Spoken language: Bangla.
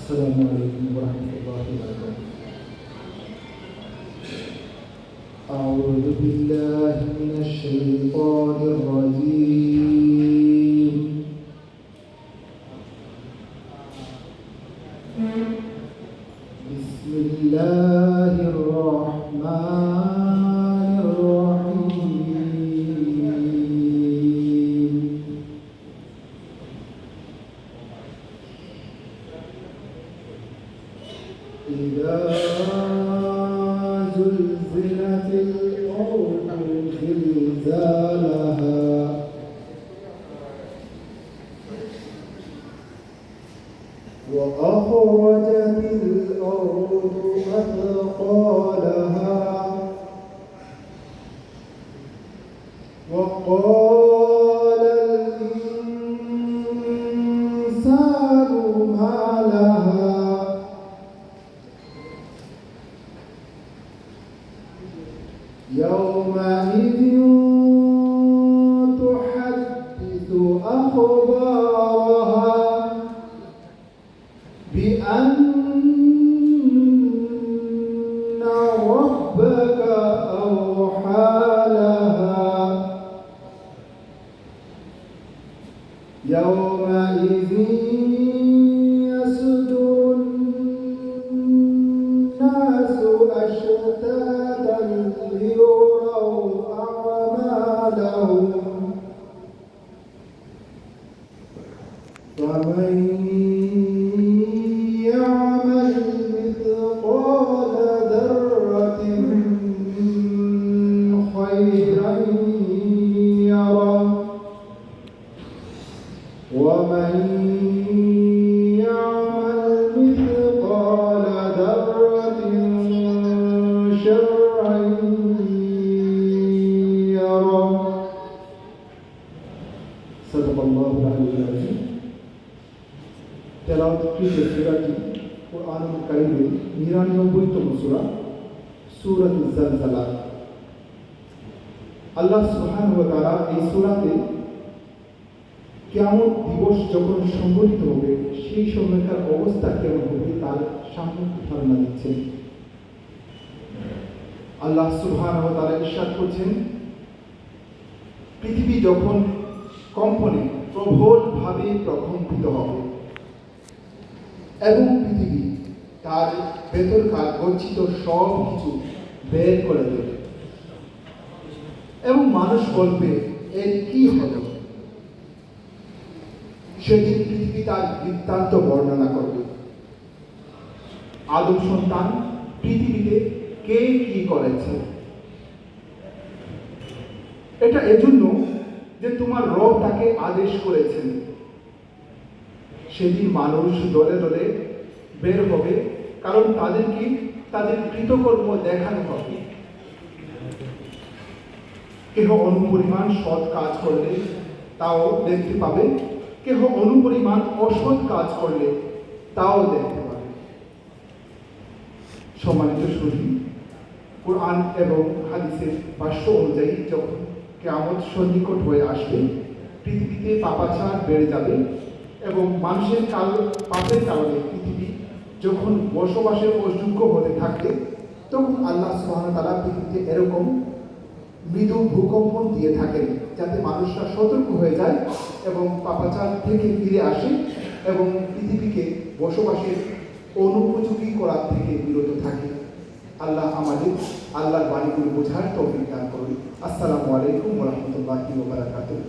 السلام عليكم ورحمة الله وبركاته. أعوذ بالله من الشيطان الرجيم. بسم الله الرحمن الرحيم. إذا زلزلت الأرض زلزالها وأخرجت الأرض أثقالها وقال الإنسان ما لها يومئذ تحدث أخبارها بأن ربك أوحى لها يومئذ يصدر الناس أشتاتا ليروا أعمالهم فمن يعمل مثقال ذرة خيرا يره ومن يعمل مثقال ذرة شرا يره. صدق الله العلي العظيم. তেলাওয়াতকৃত সূরাটি কুরআনুল কারীমের ৯৯তম সূরা সূরাতুজ জালজালা। আল্লাহ সুবহানাহু ওয়া তাআলা এই সূরাতে কিয়ামত দিবস যখন সংঘটিত হবে সেই সময়কার অবস্থা কেমন হবে তার সাময়িক ধারণা দিচ্ছেন। আল্লাহ সুবহানাহু ওয়া তাআলা ইরশাদ করছেন, পৃথিবী যখন কম্পনে প্রবলভাবে প্রকম্পিত হবে এবং পৃথিবী তার ভেতরকার গচ্ছিত সব কিছু বের করে দেবে এবং মানুষ বলবে এর কি হলো। সেদিন পৃথিবী তার বৃত্তান্ত বর্ণনা করবে। আদম সন্তান পৃথিবীতে কে কি করেছে, এটা এজন্য যে তোমার রব তাকে আদেশ করেছেন। সেদিন মানুষ দলে দলে বের হবে, কারণ তাদেরকে তাদের কৃতকর্ম দেখানো হবে। কেহ অনুপরিমাণ সৎ কাজ করলে তাও দেখতে পাবে, কেহ অনুপরিমাণ অসৎ কাজ করলে তাও দেখতে পাবে। সম্মানিত সুধী, কুরআন এবং হাদিসের ভাষ্য অনুযায়ী যখন কিয়ামত সন্নিকট হয়ে আসবে, পৃথিবীতে পাপাচার বেড়ে যাবে এবং মানুষের পাপের কারণে পৃথিবী যখন বসবাসের অযোগ্য হতে থাকবে, তখন আল্লাহ সুবহানাহু ওয়া তাআলা পৃথিবীতে এরকম মৃদু ভূকম্পন দিয়ে থাকেন যাতে মানুষরা সতর্ক হয়ে যায় এবং পাপাচার থেকে ফিরে আসে এবং পৃথিবীকে বসবাসের অনুপযোগী করার থেকে বিরত থাকে। আল্লাহ আমাদের আল্লাহর বাণীগুলো বোঝার তৌফিক দান করুন। আসসালামু আলাইকুম ওয়া রাহমাতুল্লাহি ওয়া বারাকাতুহু।